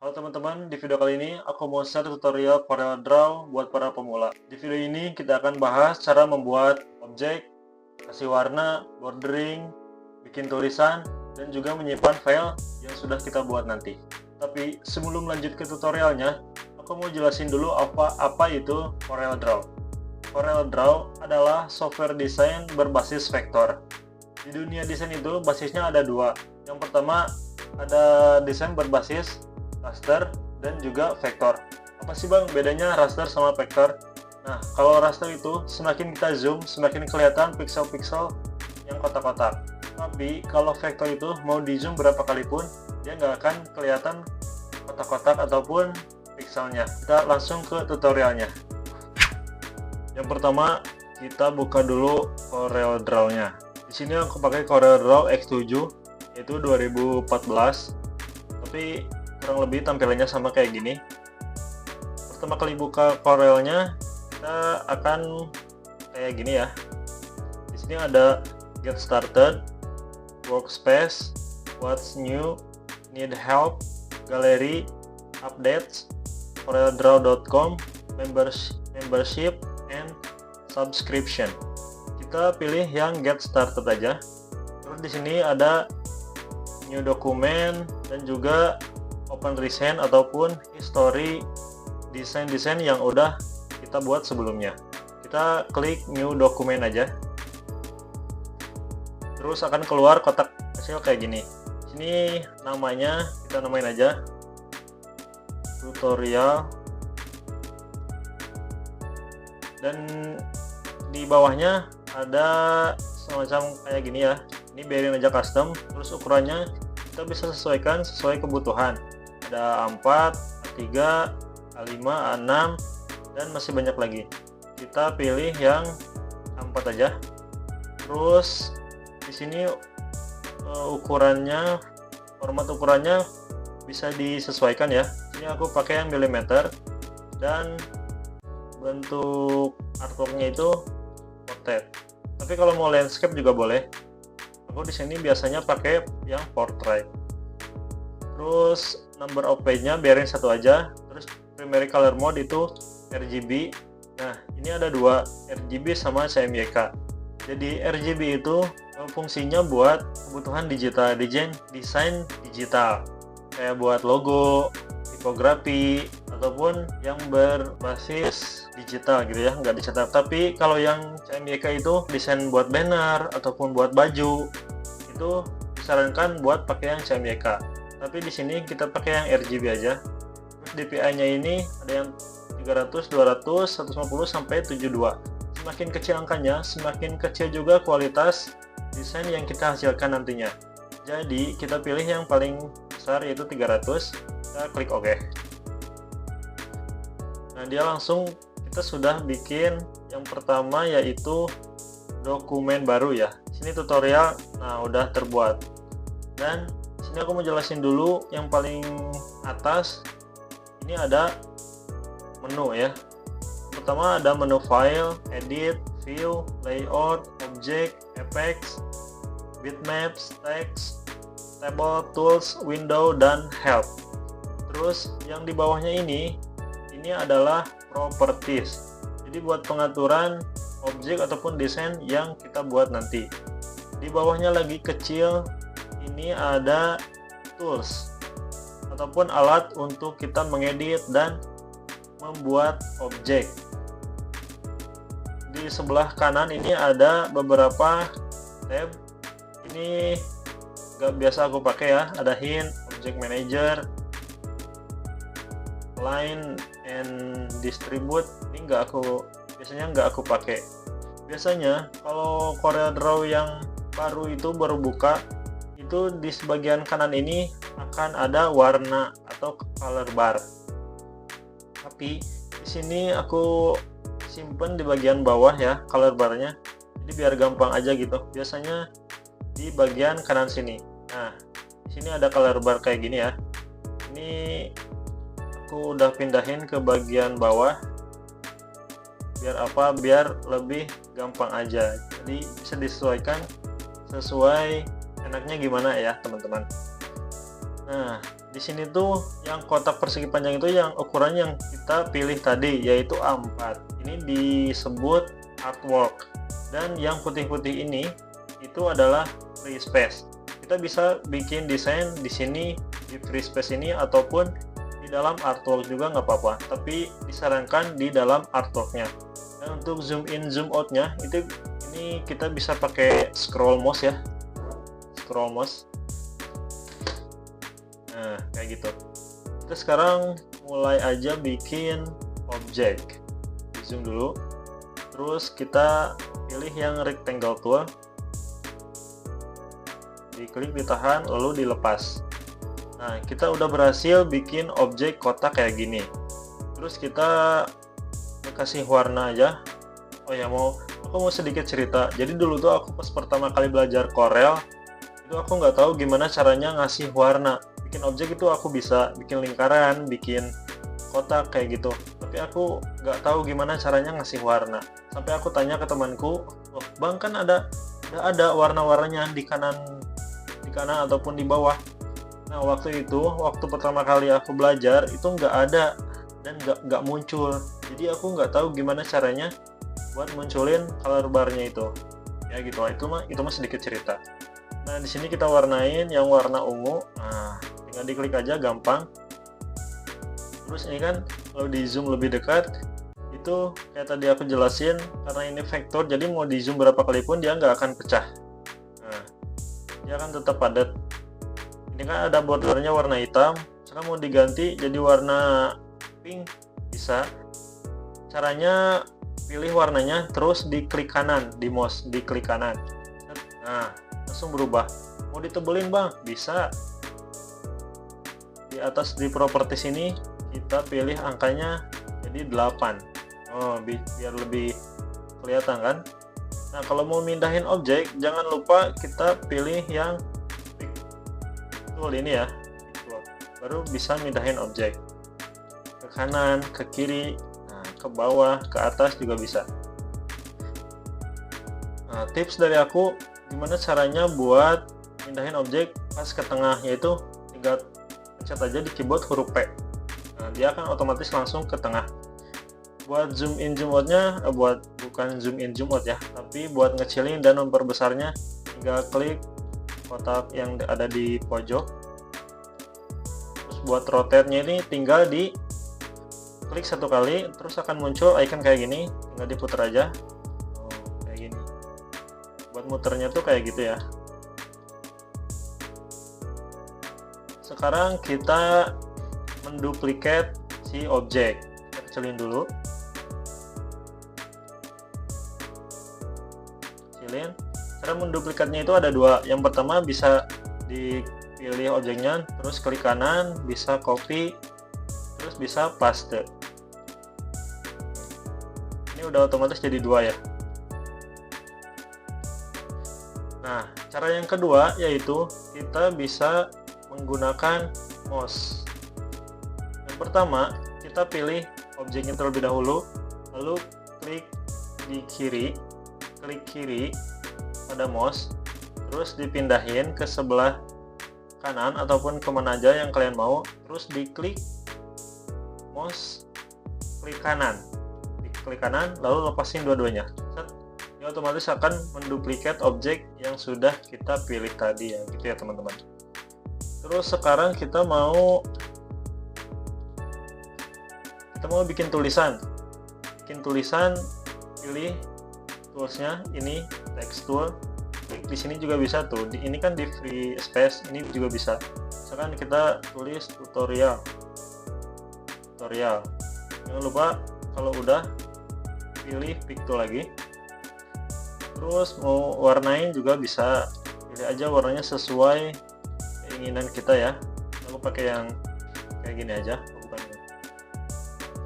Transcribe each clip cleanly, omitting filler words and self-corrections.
Halo teman-teman, di video kali ini aku mau share tutorial CorelDRAW buat para pemula. Di video ini kita akan bahas cara membuat objek, kasih warna, bordering, bikin tulisan, dan juga menyimpan file yang sudah kita buat nanti. Tapi sebelum lanjut ke tutorialnya, aku mau jelasin dulu apa itu CorelDRAW. CorelDRAW adalah software desain berbasis vektor. Di dunia desain itu basisnya ada dua. Yang pertama ada desain berbasis raster dan juga vektor. Apa sih bang bedanya raster sama vektor? Nah, kalau raster itu semakin kita zoom semakin kelihatan pixel-pixel yang kotak-kotak. Tapi kalau vektor itu mau di zoom berapa kali pun dia nggak akan kelihatan kotak-kotak ataupun pixelnya. Kita langsung ke tutorialnya. Yang pertama kita buka dulu CorelDRAW-nya. Di sini aku pakai CorelDRAW X7 yaitu 2014. Tapi kurang lebih tampilannya sama kayak gini. Pertama kali buka Corelnya kita akan kayak gini ya. Di sini ada Get Started, Workspace, What's New, Need Help, Gallery, Updates, CorelDRAW.com, Membership, and Subscription. Kita pilih yang Get Started aja. Terus di sini ada New Document dan juga Open Recent ataupun history desain-desain yang udah kita buat sebelumnya. Kita klik New Document aja. Terus akan keluar kotak kecil kayak gini. Sini namanya kita namain aja tutorial. Dan di bawahnya ada semacam kayak gini ya. Ini biarin aja custom. Terus ukurannya kita bisa sesuaikan sesuai kebutuhan. Ada A4, A3, A5, A6, dan masih banyak lagi. Kita pilih yang A4 aja. Terus di sini ukurannya, format ukurannya bisa disesuaikan ya. Ini aku pakai yang milimeter dan bentuk artworknya itu portrait. Tapi kalau mau landscape juga boleh. Aku di sini biasanya pakai yang portrait. Terus number of page-nya biarin satu aja. Terus primary color mode itu RGB. Nah, ini ada dua, RGB sama CMYK. Jadi RGB itu fungsinya buat kebutuhan digital, desain digital. Kayak buat logo, tipografi, ataupun yang berbasis digital gitu ya, nggak dicetak. Tapi kalau yang CMYK itu desain buat banner ataupun buat baju, itu disarankan buat pakai yang CMYK. Tapi di sini kita pakai yang RGB aja. Terus DPI-nya ini ada yang 300, 200, 150 sampai 72. Semakin kecil angkanya, semakin kecil juga kualitas desain yang kita hasilkan nantinya. Jadi kita pilih yang paling besar yaitu 300. Kita klik OK. Nah, dia langsung kita sudah bikin yang pertama yaitu dokumen baru ya. Sini tutorial, nah udah terbuat. Dan sini aku mau jelasin dulu yang paling atas. Ini ada menu ya. Pertama ada menu file, edit, view, layout, object, effects, bitmaps, text, table, tools, window, dan help. Terus yang di bawahnya ini adalah properties. Jadi buat pengaturan objek ataupun desain yang kita buat nanti. Di bawahnya lagi kecil ini ada tools ataupun alat untuk kita mengedit dan membuat objek. Di sebelah kanan ini ada beberapa tab. Ini gak biasa aku pakai ya. Ada hint, object manager, line and distribute. Ini biasanya nggak aku pakai. Biasanya kalau CorelDRAW yang baru itu baru buka, itu di sebagian kanan ini akan ada warna atau color bar. Tapi di sini aku simpen di bagian bawah ya color barnya. Jadi biar gampang aja gitu. Biasanya di bagian kanan sini. Nah, di sini ada color bar kayak gini ya. Ini aku udah pindahin ke bagian bawah. Biar apa? Biar lebih gampang aja. Jadi bisa disesuaikan sesuai enaknya gimana ya teman-teman. Nah, di sini tuh yang kotak persegi panjang itu yang ukuran yang kita pilih tadi, yaitu A4. Ini disebut artwork. Dan yang putih-putih ini itu adalah free space. Kita bisa bikin desain di sini di free space ini ataupun di dalam artwork juga nggak apa-apa. Tapi disarankan di dalam artworknya. Dan untuk zoom in zoom outnya itu ini kita bisa pakai scroll mouse ya. Scroll mouse. Nah, kayak gitu. Kita sekarang mulai aja bikin objek. Di zoom dulu. Terus kita pilih yang rectangle tool. Diklik, ditahan, lalu dilepas. Nah, kita udah berhasil bikin objek kotak kayak gini. Terus kita kasih warna aja. Oh ya, aku mau sedikit cerita. Jadi dulu tuh aku pas pertama kali belajar Corel, itu aku nggak tahu gimana caranya ngasih warna. Bikin objek itu aku bisa bikin lingkaran, bikin kotak kayak gitu, tapi aku nggak tahu gimana caranya ngasih warna. Sampai aku tanya ke temanku, "Loh, Bang, kan ada warna-warnanya di kanan ataupun di bawah." Nah, waktu pertama kali aku belajar itu nggak ada dan nggak muncul. Jadi aku nggak tahu gimana caranya buat munculin color bar-nya itu. Ya gitu, itu mah sedikit cerita. Nah, di sini kita warnain yang warna ungu. Nah, tinggal diklik aja, gampang. Terus ini kan kalau di zoom lebih dekat, itu kayak tadi aku jelasin, karena ini vektor, jadi mau di zoom berapa kali pun dia nggak akan pecah. Nah, dia akan tetap padat. Ini kan ada bordernya warna hitam, sekarang mau diganti jadi warna pink, bisa. Caranya pilih warnanya, terus diklik kanan, di mouse, diklik kanan. Nah, langsung berubah. Mau ditebelin, Bang? Bisa. Di atas di properties ini kita pilih angkanya jadi 8. Oh, biar lebih kelihatan kan. Nah, kalau mau mindahin objek, jangan lupa kita pilih yang pick tool ini ya, baru bisa mindahin objek ke kanan, ke kiri, nah, ke bawah, ke atas juga bisa. Nah, tips dari aku gimana caranya buat mindahin objek pas ke tengah, yaitu tinggal pencet aja di keyboard huruf P. Nah, dia akan otomatis langsung ke tengah. Buat zoom in zoom outnya, bukan zoom in zoom out ya, tapi buat ngecilin dan memperbesarnya, tinggal klik kotak yang ada di pojok. Terus buat rotate-nya ini tinggal di klik satu kali, terus akan muncul icon kayak gini, tinggal diputar aja. Oh, kayak gini. Buat muternya tuh kayak gitu ya. Sekarang kita menduplikat si objek. Kita kecilin dulu. Kecilin. Cara menduplikatnya itu ada dua. Yang pertama bisa dipilih objeknya, terus klik kanan, bisa copy, terus bisa paste. Ini udah otomatis jadi dua ya. Nah, cara yang kedua yaitu kita bisa menggunakan mouse. Yang pertama, kita pilih objeknya terlebih dahulu, lalu klik kiri pada mouse, terus dipindahin ke sebelah kanan ataupun kemana aja yang kalian mau, terus diklik mouse, klik kanan, lalu lepasin dua-duanya. Ini otomatis akan menduplikat objek yang sudah kita pilih tadi ya, gitu ya teman-teman. Terus sekarang kita mau bikin tulisan. Pilih toolsnya, ini text tool. Klik di sini juga bisa tuh. Ini kan di free space, ini juga bisa. Misalkan kita tulis tutorial. Jangan lupa kalau udah pilih pick tool lagi. Terus mau warnain juga bisa. Pilih aja warnanya sesuai keinginan kita ya. Aku pakai yang kayak gini aja, bukan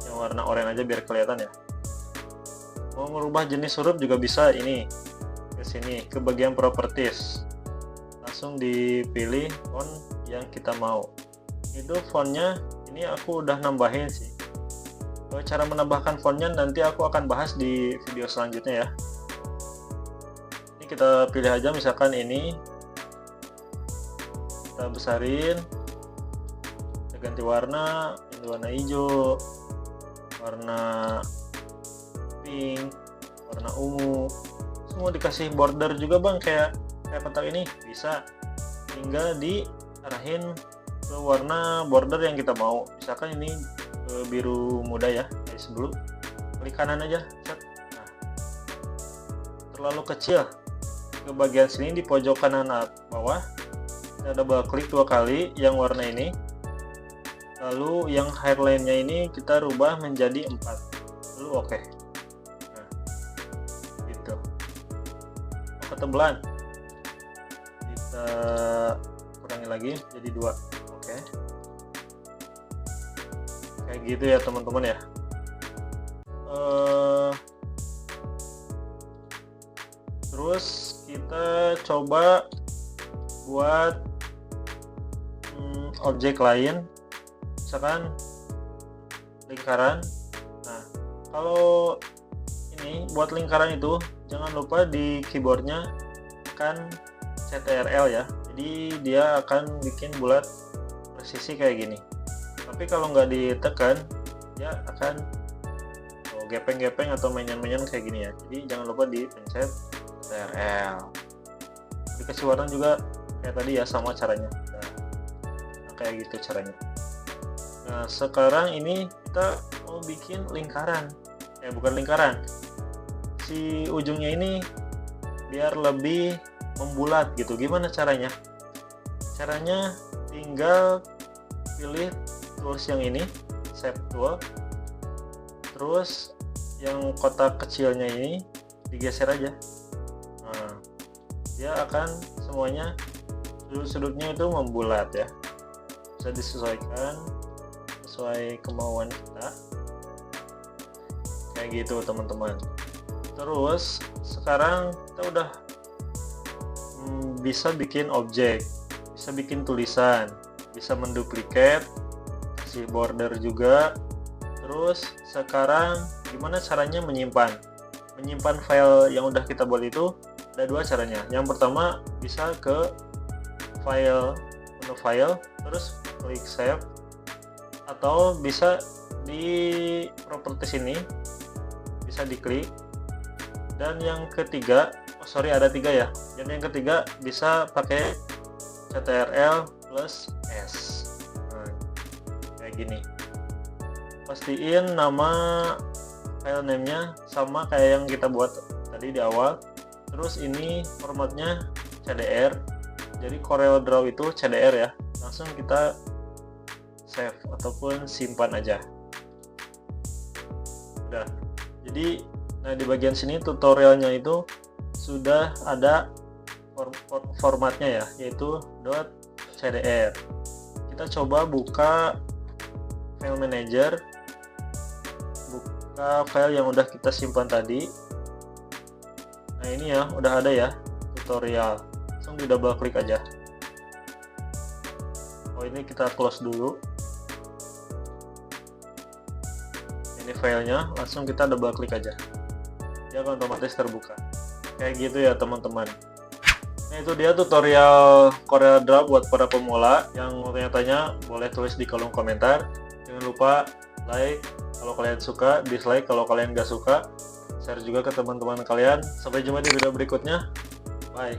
yang warna oranye aja biar kelihatan ya. Mau merubah jenis huruf juga bisa, ini ke sini ke bagian properties, langsung dipilih font yang kita mau. Itu fontnya ini aku udah nambahin sih. Cara menambahkan fontnya nanti aku akan bahas di video selanjutnya ya. Ini kita pilih aja, misalkan ini kita besarin, ganti warna hijau, warna pink, warna ungu, semua dikasih border juga bang, kayak kotak ini bisa, tinggal diarahin ke warna border yang kita mau. Misalkan ini biru muda ya, kayak sebelum, klik kanan aja. Nah, terlalu kecil, ke bagian sini di pojok kanan bawah kita double klik 2 kali yang warna ini, lalu yang hairline-nya ini kita rubah menjadi 4, lalu oke. Nah, gitu. Ketebalan kita kurangi lagi jadi 2, oke. Kayak gitu ya teman-teman ya. Terus kita coba buat objek lain, misalkan lingkaran. Nah, kalau ini buat lingkaran itu jangan lupa di keyboardnya tekan CTRL ya, jadi dia akan bikin bulat presisi kayak gini. Tapi kalau nggak ditekan dia akan gepeng-gepeng atau menyan-menyan kayak gini ya, jadi jangan lupa dipencet CTRL. Dikasih warna juga kayak tadi ya, sama caranya. Nah, kayak gitu caranya. Nah, sekarang ini kita mau bikin lingkaran, bukan lingkaran, si ujungnya ini biar lebih membulat gitu. Gimana caranya? Caranya tinggal pilih tools yang ini, shape tool, terus yang kotak kecilnya ini digeser aja. Nah, dia akan semuanya sudut-sudutnya itu membulat ya, bisa disesuaikan sesuai kemauan kita kayak gitu teman-teman. Terus sekarang kita udah bisa bikin objek, bisa bikin tulisan, bisa menduplikat, kasih border juga. Terus sekarang gimana caranya menyimpan file yang udah kita buat itu? Ada 2 caranya. Yang pertama bisa ke menu file, terus klik save, atau bisa di properties ini bisa diklik. Dan yang ketiga, ada 3 ya. Dan yang ketiga bisa pakai CTRL plus S. Nah, kayak gini. Pastiin nama file name-nya sama kayak yang kita buat tadi di awal. Terus ini formatnya CDR, jadi CorelDRAW itu CDR ya. Langsung kita save ataupun simpan aja. Udah. Jadi nah di bagian sini tutorialnya itu sudah ada formatnya ya, yaitu .cdr. Kita coba buka file manager, buka file yang udah kita simpan tadi. Nah ini ya, udah ada ya tutorial, langsung di double klik aja. Oh ini kita close dulu, ini filenya, langsung kita double klik aja, dia akan otomatis terbuka kayak gitu ya teman-teman. Nah itu dia tutorial CorelDRAW buat para pemula. Yang tanya-tanya boleh tulis di kolom komentar. Jangan lupa like kalau kalian suka, dislike kalau kalian gak suka, share juga ke teman-teman kalian. Sampai jumpa di video berikutnya. Bye.